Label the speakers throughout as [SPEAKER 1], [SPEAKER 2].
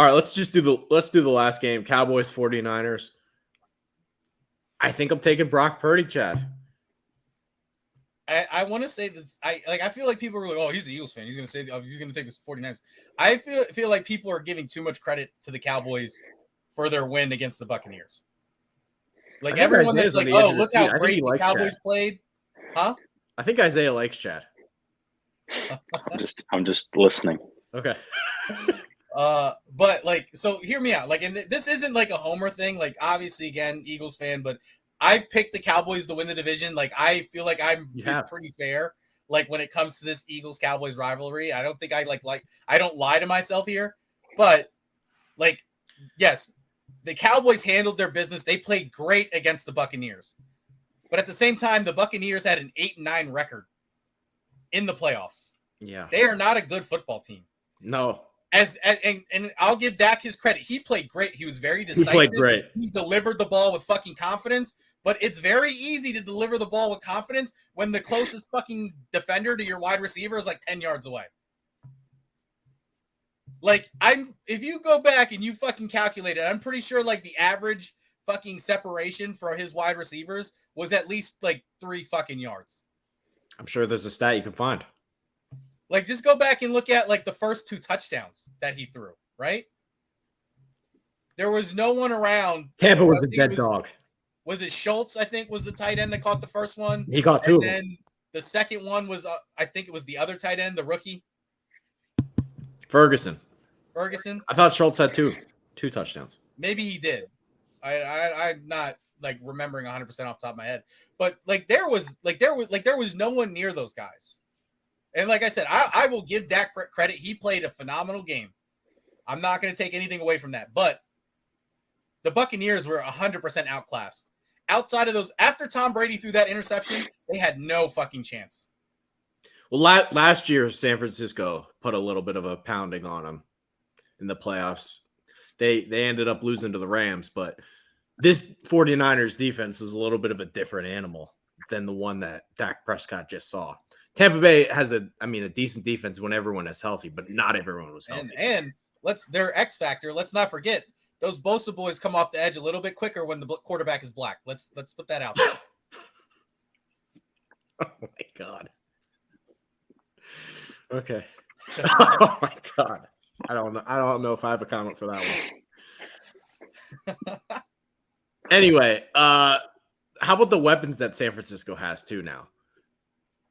[SPEAKER 1] All right, let's do the last game. Cowboys 49ers. I think I'm taking Brock Purdy, Chad.
[SPEAKER 2] I want to say this. I feel like people are like, oh, he's an Eagles fan. He's going to say he's going to take this 49ers. I feel like people are giving too much credit to the Cowboys for their win against the Buccaneers. Like everyone that's like, oh, look how great the Cowboys played. Huh?
[SPEAKER 1] I think Isaiah likes Chad.
[SPEAKER 3] I'm just listening.
[SPEAKER 1] Okay.
[SPEAKER 2] But like, so hear me out. Like, and this isn't like a homer thing. Like, obviously, again, Eagles fan, but I've picked the Cowboys to win the division. Like, I feel like I'm pretty fair. Like when it comes to this Eagles-Cowboys rivalry, I don't think I I don't lie to myself here. But like, yes, the Cowboys handled their business. They played great against the Buccaneers. But at the same time, the Buccaneers had an 8-9 record in the playoffs.
[SPEAKER 1] Yeah.
[SPEAKER 2] They are not a good football team.
[SPEAKER 1] No.
[SPEAKER 2] And I'll give Dak his credit. He played great. He was very decisive.
[SPEAKER 1] He played great.
[SPEAKER 2] He delivered the ball with fucking confidence. But it's very easy to deliver the ball with confidence when the closest fucking defender to your wide receiver is like 10 yards away. Like, if you go back and you fucking calculate it, I'm pretty sure like the average fucking separation for his wide receivers was at least like 3 fucking yards.
[SPEAKER 1] I'm sure there's a stat you can find.
[SPEAKER 2] Like, just go back and look at, like, the first 2 touchdowns that he threw, right? There was no one around.
[SPEAKER 1] Tampa was a dead dog.
[SPEAKER 2] Was it Schultz, I think, was the tight end that caught the first one?
[SPEAKER 1] He caught 2 of them.
[SPEAKER 2] And then the second one was, I think it was the other tight end, the rookie.
[SPEAKER 1] Ferguson.
[SPEAKER 2] I
[SPEAKER 1] thought Schultz had 2 touchdowns.
[SPEAKER 2] Maybe he did. I'm not, like, remembering 100% off the top of my head. But, like, there was no one near those guys. And like I said, I will give Dak credit. He played a phenomenal game. I'm not going to take anything away from that. But the Buccaneers were 100% outclassed. Outside of those, after Tom Brady threw that interception, they had no fucking chance.
[SPEAKER 1] Well, last year, San Francisco put a little bit of a pounding on them in the playoffs. They ended up losing to the Rams, but this 49ers defense is a little bit of a different animal than the one that Dak Prescott just saw. Tampa Bay has a decent defense when everyone is healthy, but not everyone was healthy.
[SPEAKER 2] And their X factor. Let's not forget those Bosa boys come off the edge a little bit quicker when the quarterback is black. Let's put that out there.
[SPEAKER 1] Oh my God. Okay. Oh my God. I don't know if I have a comment for that one. Anyway, how about the weapons that San Francisco has too now?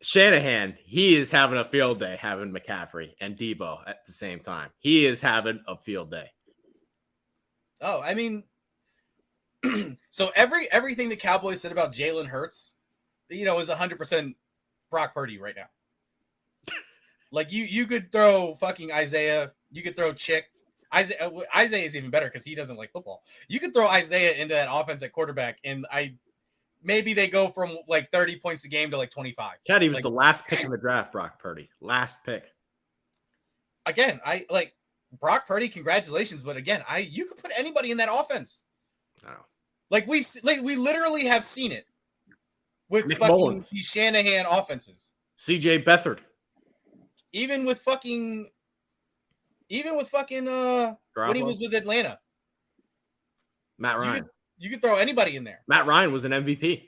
[SPEAKER 1] Shanahan, he is having a field day having McCaffrey and Debo at the same time. He is having a field day.
[SPEAKER 2] Oh, I mean, so everything the Cowboys said about Jalen Hurts, is 100% Brock Purdy right now. Like you could throw fucking Isaiah, you could throw Chick. Isaiah is even better because he doesn't like football. You could throw Isaiah into that offense at quarterback, and maybe they go from like 30 points a game to like 25.
[SPEAKER 1] Chad, he was the last pick in the draft, Brock Purdy. Last pick.
[SPEAKER 2] Again, I like Brock Purdy, congratulations. But again, you could put anybody in that offense.
[SPEAKER 1] Oh.
[SPEAKER 2] Like we literally have seen it with
[SPEAKER 1] Nick
[SPEAKER 2] fucking
[SPEAKER 1] Mullins.
[SPEAKER 2] these Shanahan offenses.
[SPEAKER 1] CJ Beathard.
[SPEAKER 2] Even with fucking when he was with Atlanta.
[SPEAKER 1] Matt Ryan.
[SPEAKER 2] You could throw anybody in there.
[SPEAKER 1] Matt Ryan was an MVP.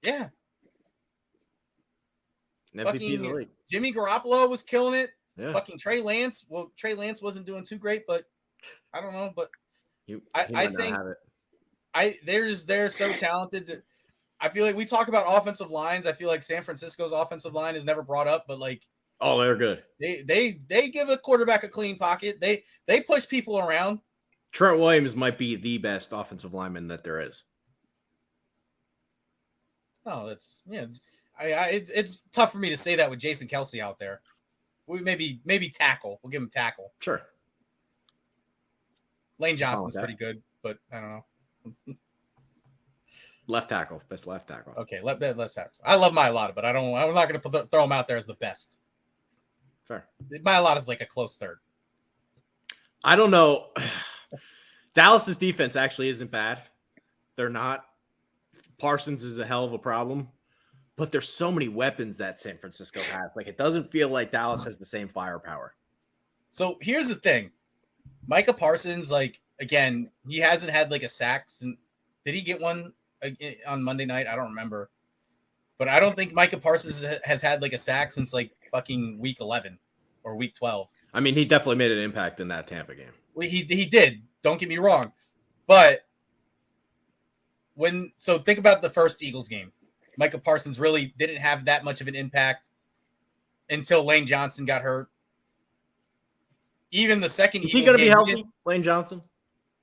[SPEAKER 2] Yeah.
[SPEAKER 1] An MVP in the league.
[SPEAKER 2] Jimmy Garoppolo was killing it.
[SPEAKER 1] Yeah.
[SPEAKER 2] Fucking Trey Lance. Well, Trey Lance wasn't doing too great, but I don't know. But I think they're so talented that I feel like we talk about offensive lines. I feel like San Francisco's offensive line is never brought up, but like,
[SPEAKER 1] oh, they're good.
[SPEAKER 2] They give a quarterback a clean pocket. They push people around.
[SPEAKER 1] Trent Williams might be the best offensive lineman that there is.
[SPEAKER 2] Oh, that's it's tough for me to say that with Jason Kelce out there. We maybe tackle. We'll give him tackle.
[SPEAKER 1] Sure.
[SPEAKER 2] Lane Johnson's pretty good, but I don't know.
[SPEAKER 1] Left tackle, best left tackle.
[SPEAKER 2] Okay, let's tackle. I love Mailata, but I'm not going to throw him out there as the best.
[SPEAKER 1] Fair.
[SPEAKER 2] Mailata is like a close third.
[SPEAKER 1] I don't know. Dallas's defense actually isn't bad. They're not. Parsons is a hell of a problem, but there's so many weapons that San Francisco has. Like, it doesn't feel like Dallas has the same firepower.
[SPEAKER 2] So here's the thing. Micah Parsons, like, again, he hasn't had like a sack since. Did he get one on Monday night? I don't remember. But I don't think Micah Parsons has had like a sack since like fucking week 11 or week 12.
[SPEAKER 1] I mean, he definitely made an impact in that Tampa game.
[SPEAKER 2] Well, he did. Don't get me wrong. But so think about the first Eagles game. Micah Parsons really didn't have that much of an impact until Lane Johnson got hurt. Even the second
[SPEAKER 1] Is he going to be healthy, Lane Johnson?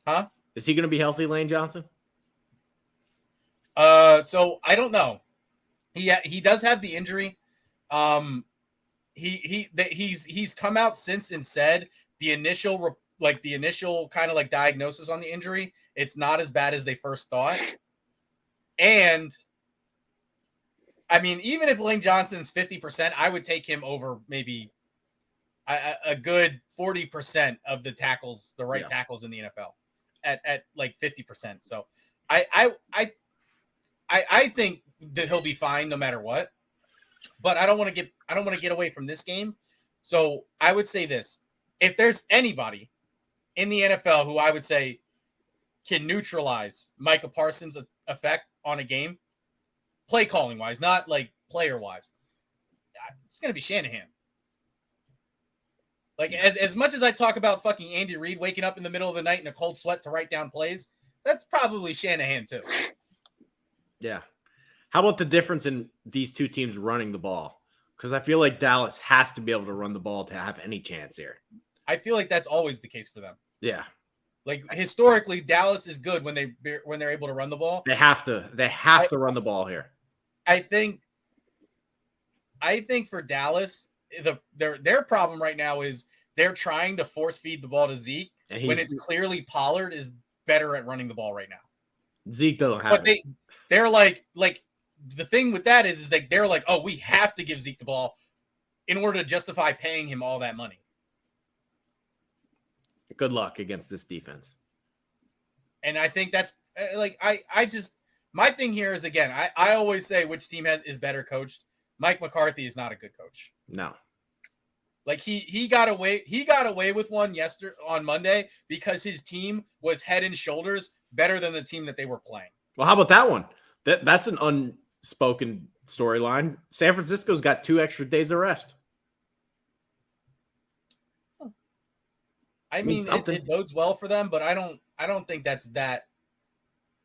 [SPEAKER 2] Huh?
[SPEAKER 1] Is he going to be healthy, Lane Johnson?
[SPEAKER 2] So I don't know. He does have the injury. He's come out since and said the initial kind of like diagnosis on the injury, it's not as bad as they first thought. And I mean, even if Lane Johnson's 50%, I would take him over maybe a good 40% of the tackles, the right tackles in the NFL at like 50%. So I think that he'll be fine no matter what. But I don't want to get away from this game. So I would say this: if there's anybody in the NFL who I would say can neutralize Micah Parsons' effect on a game, play calling wise, not like player wise, it's gonna be Shanahan. Like as much as I talk about fucking Andy Reid waking up in the middle of the night in a cold sweat to write down plays, that's probably Shanahan too.
[SPEAKER 1] Yeah. How about the difference in these two teams running the ball? Because I feel like Dallas has to be able to run the ball to have any chance here.
[SPEAKER 2] I feel like that's always the case for them.
[SPEAKER 1] Yeah.
[SPEAKER 2] Like historically, Dallas is good when they're able to run the ball.
[SPEAKER 1] They have to run the ball here.
[SPEAKER 2] I think for Dallas, their problem right now is they're trying to force feed the ball to Zeke when it's clearly Pollard is better at running the ball right now.
[SPEAKER 1] Zeke doesn't have it.
[SPEAKER 2] But they're like the thing with that is like they're like, oh, we have to give Zeke the ball in order to justify paying him all that money.
[SPEAKER 1] Good luck against this defense.
[SPEAKER 2] And I think that's like I just my thing here is, again, I always say which team is better coached. Mike McCarthy is not a good coach.
[SPEAKER 1] No.
[SPEAKER 2] Like he got away with one yesterday on Monday because his team was head and shoulders better than the team that they were playing.
[SPEAKER 1] Well, how about that one? That's an unspoken storyline. San Francisco's got 2 extra days of rest.
[SPEAKER 2] I mean, it bodes well for them, but I don't think that's that.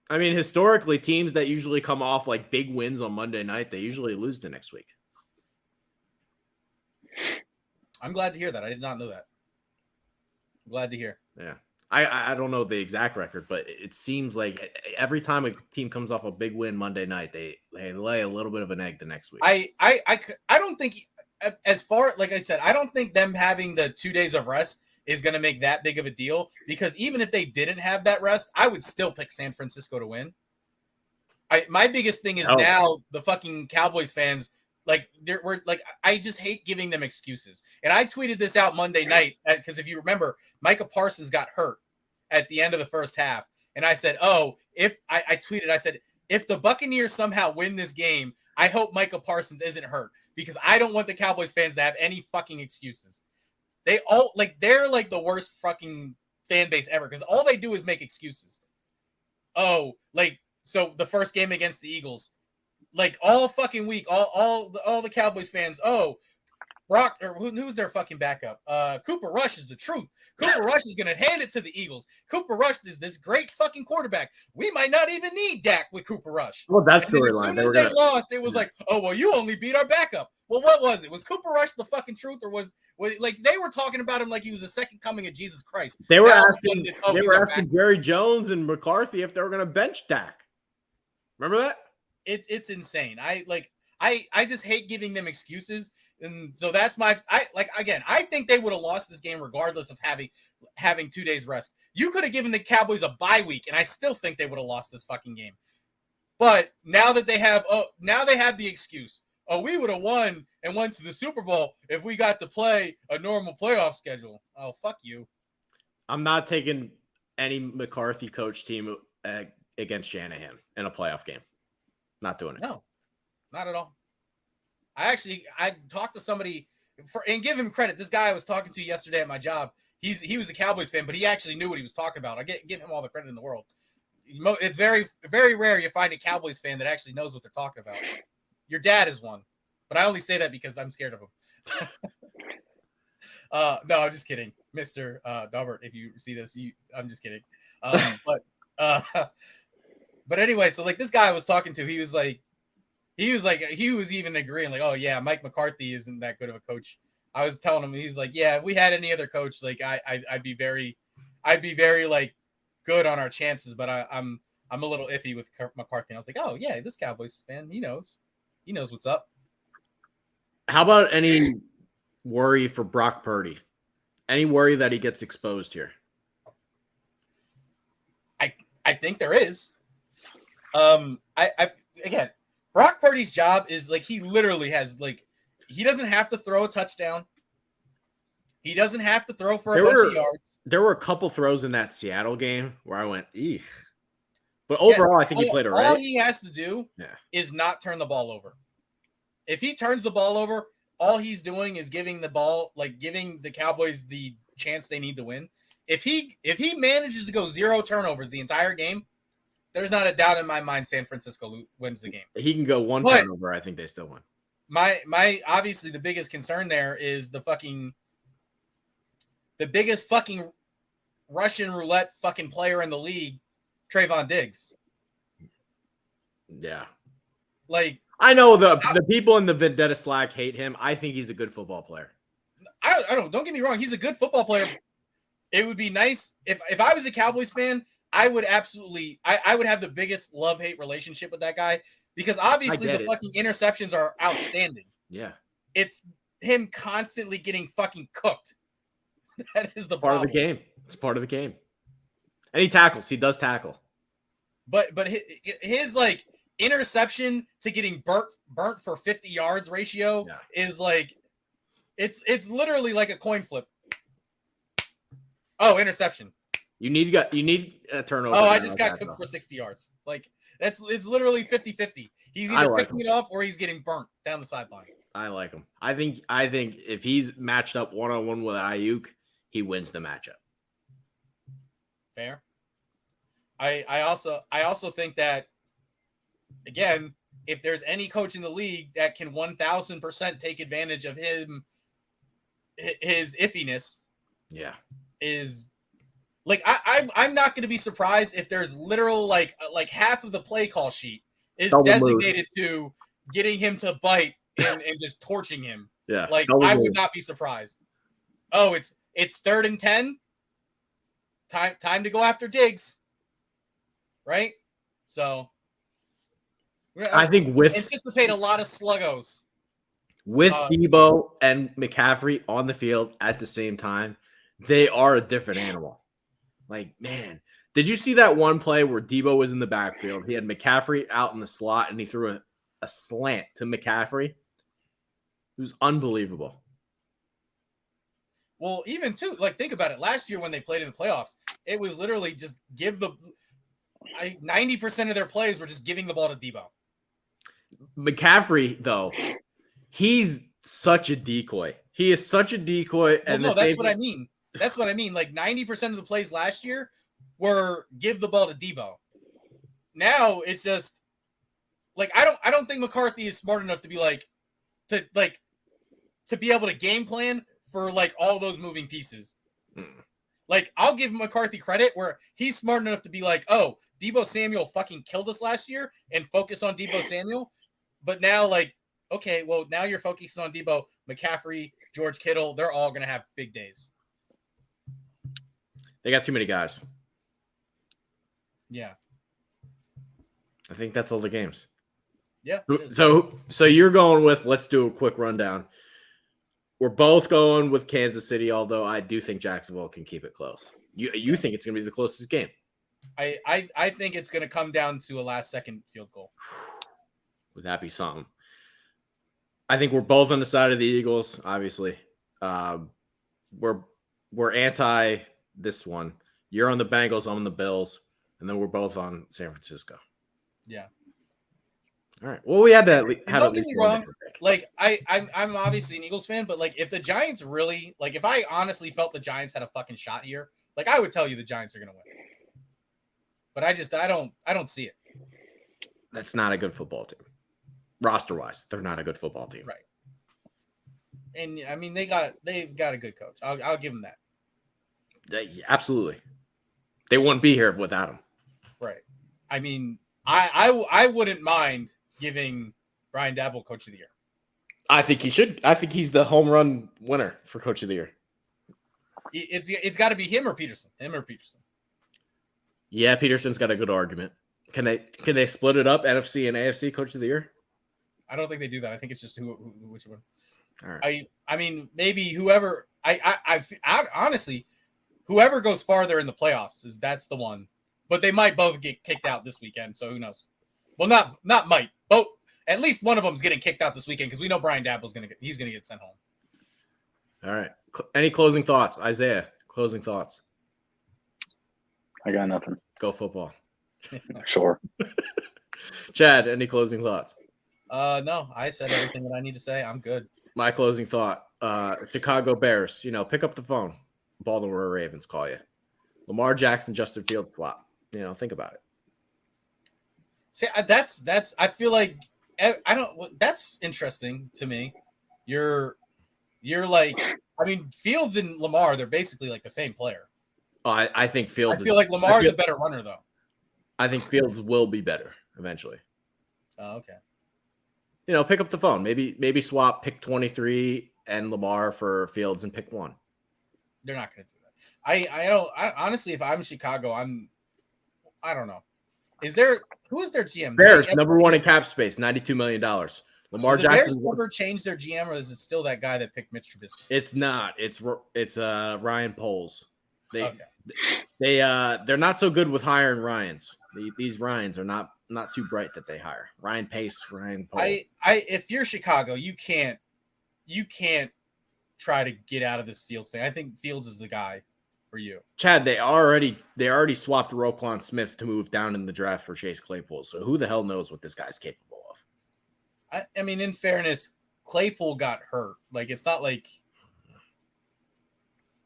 [SPEAKER 1] I mean, historically, teams that usually come off like big wins on Monday night, they usually lose the next week.
[SPEAKER 2] I'm glad to hear that. I did not know that. I'm glad to hear.
[SPEAKER 1] Yeah. I don't know the exact record, but it seems like every time a team comes off a big win Monday night, they lay a little bit of an egg the next week.
[SPEAKER 2] I don't think, as far, like I said, I don't think them having the 2 days of rest is going to make that big of a deal, because even if they didn't have that rest, I would still pick San Francisco to win. My biggest thing is now the fucking Cowboys fans, like I just hate giving them excuses. And I tweeted this out Monday night because if you remember, Micah Parsons got hurt at the end of the first half. And I said, I tweeted, I said, if the Buccaneers somehow win this game, I hope Micah Parsons isn't hurt, because I don't want the Cowboys fans to have any fucking excuses. They're like the worst fucking fan base ever, because all they do is make excuses. So the first game against the Eagles, like all fucking week, all the Cowboys fans, Brock, or who's their fucking backup? Cooper Rush is the truth. Cooper Rush is going to hand it to the Eagles. Cooper Rush is this great fucking quarterback. We might not even need Dak with Cooper Rush.
[SPEAKER 1] Well, that's
[SPEAKER 2] the storyline. As soon as they lost, it was like, oh, well, you only beat our backup. Well, what was it? Was Cooper Rush the fucking truth, or was like they were talking about him like he was the second coming of Jesus Christ?
[SPEAKER 1] They were asking Jerry Jones and McCarthy if they were going to bench Dak. Remember that?
[SPEAKER 2] It's insane. I just hate giving them excuses. And so that's I think they would have lost this game regardless of having 2 days rest. You could have given the Cowboys a bye week, and I still think they would have lost this fucking game. But now that they have the excuse. Oh, we would have won and went to the Super Bowl if we got to play a normal playoff schedule. Oh, fuck you.
[SPEAKER 1] I'm not taking any McCarthy coach team against Shanahan in a playoff game. Not doing it.
[SPEAKER 2] No, not at all. I talked to somebody and give him credit. This guy I was talking to yesterday at my job, he was a Cowboys fan, but he actually knew what he was talking about. I give him all the credit in the world. It's very, very rare you find a Cowboys fan that actually knows what they're talking about. Your dad is one, but I only say that because I'm scared of him. No, I'm just kidding, Mr. Delbert. If you see this, I'm just kidding. But anyway, so like this guy I was talking to, he was even agreeing, like, oh yeah, Mike McCarthy isn't that good of a coach. I was telling him, he's like, yeah, if we had any other coach, like I'd be very like good on our chances, but I'm a little iffy with McCarthy. And I was like, oh yeah, this Cowboys fan, he knows what's up.
[SPEAKER 1] How about any worry for Brock Purdy? Any worry that he gets exposed here?
[SPEAKER 2] I think there is. Again, Brock Purdy's job is like he literally has like he doesn't have to throw a touchdown. He doesn't have to throw for a bunch of yards.
[SPEAKER 1] There were a couple throws in that Seattle game where I went, eek. But overall, I think he played all right.
[SPEAKER 2] All he has to do is not turn the ball over. If he turns the ball over, all he's doing is giving the Cowboys the chance they need to win. If he manages to go 0 turnovers the entire game, there's not a doubt in my mind San Francisco wins the game.
[SPEAKER 1] He can go 1 turnover, I think they still win.
[SPEAKER 2] My obviously the biggest concern there is the biggest fucking Russian roulette fucking player in the league, Trayvon Diggs.
[SPEAKER 1] Yeah.
[SPEAKER 2] Like,
[SPEAKER 1] I know the people in the Vendetta Slack hate him. I think he's a good football player.
[SPEAKER 2] I don't get me wrong. He's a good football player. It would be nice if I was a Cowboys fan, I would absolutely I would have the biggest love-hate relationship with that guy because obviously the fucking interceptions are outstanding.
[SPEAKER 1] Yeah.
[SPEAKER 2] It's him constantly getting fucking cooked. That is the
[SPEAKER 1] part
[SPEAKER 2] problem.
[SPEAKER 1] of the game. It's part of the game. And he tackles. He does tackle.
[SPEAKER 2] But his like interception to getting burnt for 50 yards ratio is like it's literally like a coin flip. Oh, interception.
[SPEAKER 1] You need a turnover.
[SPEAKER 2] Oh, I just got cooked for 60 yards. Like it's literally 50-50. He's either picking it off or he's getting burnt down the sideline.
[SPEAKER 1] I like him. I think if he's matched up 1-on-1 with Ayuk, he wins the matchup.
[SPEAKER 2] Fair. I also think that again, if there's any coach in the league that can 1000% take advantage of his iffiness, is like I'm not going to be surprised if there's literal like half of the play call sheet is designated to getting him to bite and just torching him.
[SPEAKER 1] Yeah,
[SPEAKER 2] like I would not be surprised. Oh, it's 3rd and 10. Time to go after Diggs. Right? So
[SPEAKER 1] I think
[SPEAKER 2] anticipate a lot of sluggos.
[SPEAKER 1] With Debo and McCaffrey on the field at the same time, they are a different animal. Like, man, did you see that one play where Debo was in the backfield? He had McCaffrey out in the slot, and he threw a slant to McCaffrey. It was unbelievable.
[SPEAKER 2] Well, even too, like think about it. Last year when they played in the playoffs, it was literally just 90% of their plays were just giving the ball to Debo.
[SPEAKER 1] McCaffrey, though, he's such a decoy. He is such a decoy.
[SPEAKER 2] And no, that's what I mean. That's what I mean. Like 90% of the plays last year were give the ball to Debo. Now it's just like I don't think McCarthy is smart enough to be to be able to game plan for like all those moving pieces. Like I'll give McCarthy credit where he's smart enough to be like, oh, Debo Samuel fucking killed us last year and focus on Debo Samuel. But now like, okay, well now you're focusing on Debo, McCaffrey, George Kittle. They're all going to have big days.
[SPEAKER 1] They got too many guys.
[SPEAKER 2] Yeah.
[SPEAKER 1] I think that's all the games.
[SPEAKER 2] Yeah.
[SPEAKER 1] So you're going with, let's do a quick rundown. We're both going with Kansas City, although I do think Jacksonville can keep it close. You think it's going to be the closest game?
[SPEAKER 2] I think it's going to come down to a last-second field goal.
[SPEAKER 1] Would that be something? I think we're both on the side of the Eagles, obviously. We're anti this one. You're on the Bengals, I'm on the Bills, and then we're both on San Francisco.
[SPEAKER 2] Yeah.
[SPEAKER 1] All right. Well, we had to have
[SPEAKER 2] don't get me wrong. like I'm obviously an Eagles fan, but like if the Giants really like if I honestly felt the Giants had a fucking shot here, like I would tell you the Giants are gonna win. But I don't see it.
[SPEAKER 1] That's not a good football team. Roster wise, they're not a good football team.
[SPEAKER 2] Right. And I mean they've got a good coach. I'll give them that.
[SPEAKER 1] Absolutely. They wouldn't be here without him.
[SPEAKER 2] Right. I mean, I wouldn't mind giving Brian Daboll Coach of the Year.
[SPEAKER 1] I think he should. I think he's the home run winner for Coach of the Year.
[SPEAKER 2] It's got to be him or Peterson.
[SPEAKER 1] Yeah, Peterson's got a good argument. Can they split it up? NFC and AFC Coach of the Year?
[SPEAKER 2] I don't think they do that. I think it's just which one.
[SPEAKER 1] All right.
[SPEAKER 2] I mean, maybe whoever. I honestly, whoever goes farther in the playoffs that's the one. But they might both get kicked out this weekend, so who knows? Well, not might. Both. At least one of them is getting kicked out this weekend because we know Brian Daboll's gonna get sent home.
[SPEAKER 1] All right. Any closing thoughts, Isaiah? Closing thoughts.
[SPEAKER 3] I got nothing.
[SPEAKER 1] Go football.
[SPEAKER 3] Sure.
[SPEAKER 1] Chad, any closing thoughts?
[SPEAKER 2] No. I said everything that I need to say. I'm good.
[SPEAKER 1] My closing thought: Chicago Bears. Pick up the phone. Baltimore Ravens call you. Lamar Jackson, Justin Fields swap. Think about it.
[SPEAKER 2] See, that's. I feel like I don't. That's interesting to me. You're like. I mean, Fields and Lamar, they're basically like the same player.
[SPEAKER 1] Oh, I think Fields.
[SPEAKER 2] I feel like Lamar's a better runner, though.
[SPEAKER 1] I think Fields will be better eventually.
[SPEAKER 2] Oh, okay.
[SPEAKER 1] Pick up the phone. Maybe swap pick 23 and Lamar for Fields and pick 1.
[SPEAKER 2] They're not going to do that. I don't. Honestly, if I'm Chicago, I don't know. Who is their GM?
[SPEAKER 1] Bears number 1 in cap space, $92 million. Lamar Jackson.
[SPEAKER 2] Bears ever changed their GM, or is it still that guy that picked Mitch Trubisky?
[SPEAKER 1] It's not. It's Ryan Poles. They're not so good with hiring Ryans. These Ryans are not too bright that they hire. Ryan Pace, Ryan Poles.
[SPEAKER 2] If you're Chicago, you can't try to get out of this Fields thing. I think Fields is the guy for you.
[SPEAKER 1] Chad, they already swapped Roquan Smith to move down in the draft for Chase Claypool. So who the hell knows what this guy's capable of?
[SPEAKER 2] I mean, in fairness, Claypool got hurt. Like, it's not like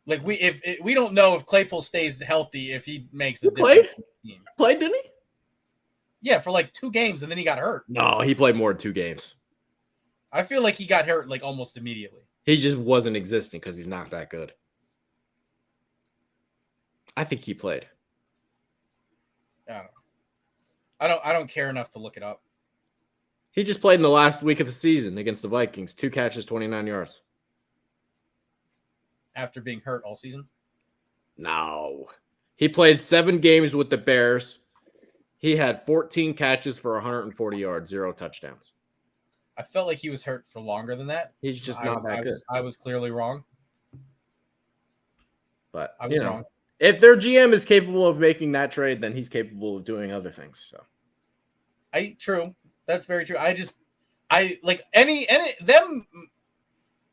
[SPEAKER 2] we don't know if Claypool stays healthy if he makes a difference.
[SPEAKER 1] Played, didn't he?
[SPEAKER 2] Yeah, for like 2 games, and then he got hurt.
[SPEAKER 1] No, he played more than 2 games.
[SPEAKER 2] I feel like he got hurt like almost immediately.
[SPEAKER 1] He just wasn't existing because he's not that good. I think he played.
[SPEAKER 2] I don't care enough to look it up.
[SPEAKER 1] He just played in the last week of the season against the Vikings. 2 catches, 29 yards.
[SPEAKER 2] After being hurt all season?
[SPEAKER 1] No. He played 7 games with the Bears. He had 14 catches for 140 yards, 0 touchdowns.
[SPEAKER 2] I felt like he was hurt for longer than that.
[SPEAKER 1] He's just not that good.
[SPEAKER 2] I was clearly wrong.
[SPEAKER 1] But
[SPEAKER 2] I was wrong.
[SPEAKER 1] If their GM is capable of making that trade, then he's capable of doing other things. So,
[SPEAKER 2] true. That's very true. I like any them,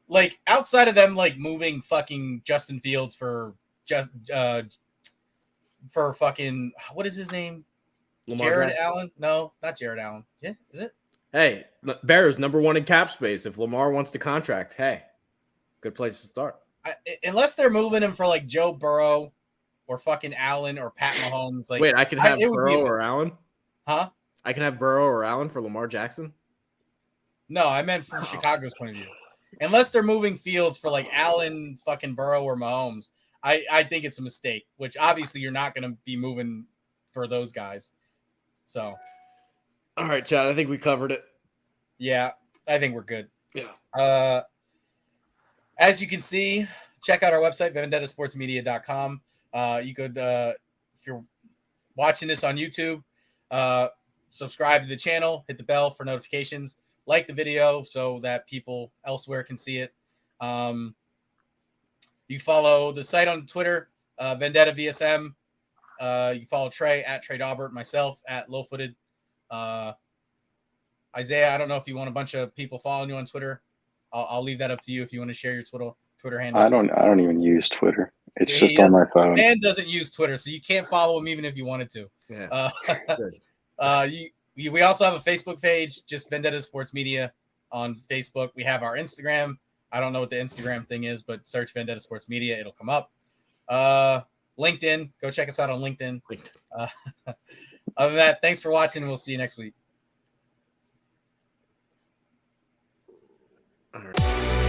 [SPEAKER 2] like outside of them, like moving fucking Justin Fields for fucking what is his name?
[SPEAKER 1] Lamar
[SPEAKER 2] Jared
[SPEAKER 1] Jackson.
[SPEAKER 2] Allen? No, not Jared Allen. Yeah, is it?
[SPEAKER 1] Hey, Bears number 1 in cap space. If Lamar wants to contract, hey, good place to start.
[SPEAKER 2] Unless they're moving him for like Joe Burrow or fucking Allen or Pat Mahomes. Like,
[SPEAKER 1] wait, I can have Burrow or Allen?
[SPEAKER 2] Huh?
[SPEAKER 1] I can have Burrow or Allen for Lamar Jackson?
[SPEAKER 2] No, I meant from Chicago's point of view. Unless they're moving Fields for like Allen, fucking Burrow, or Mahomes, I think it's a mistake, which obviously you're not going to be moving for those guys. So.
[SPEAKER 1] All right, Chad, I think we covered it.
[SPEAKER 2] Yeah, I think we're good.
[SPEAKER 1] Yeah.
[SPEAKER 2] As you can see, check out our website, vendettasportsmedia.com. You could, if you're watching this on YouTube, subscribe to the channel, hit the bell for notifications, like the video so that people elsewhere can see it. You follow the site on Twitter, Vendetta VSM. You follow Trey at Trey Daubert, myself at Lowfooted. Isaiah, I don't know if you want a bunch of people following you on Twitter. I'll leave that up to you if you want to share your Twitter handle.
[SPEAKER 3] I don't even use Twitter. It's just on my phone.
[SPEAKER 2] Man doesn't use Twitter, so you can't follow him even if you wanted to.
[SPEAKER 1] Yeah.
[SPEAKER 2] We also have a Facebook page, just Vendetta Sports Media. on Facebook. We have our Instagram. I don't know what the Instagram thing is, but search Vendetta Sports Media. It'll come up. LinkedIn. Go check us out on LinkedIn. Other than that, thanks for watching, and we'll see you next week.
[SPEAKER 1] All right.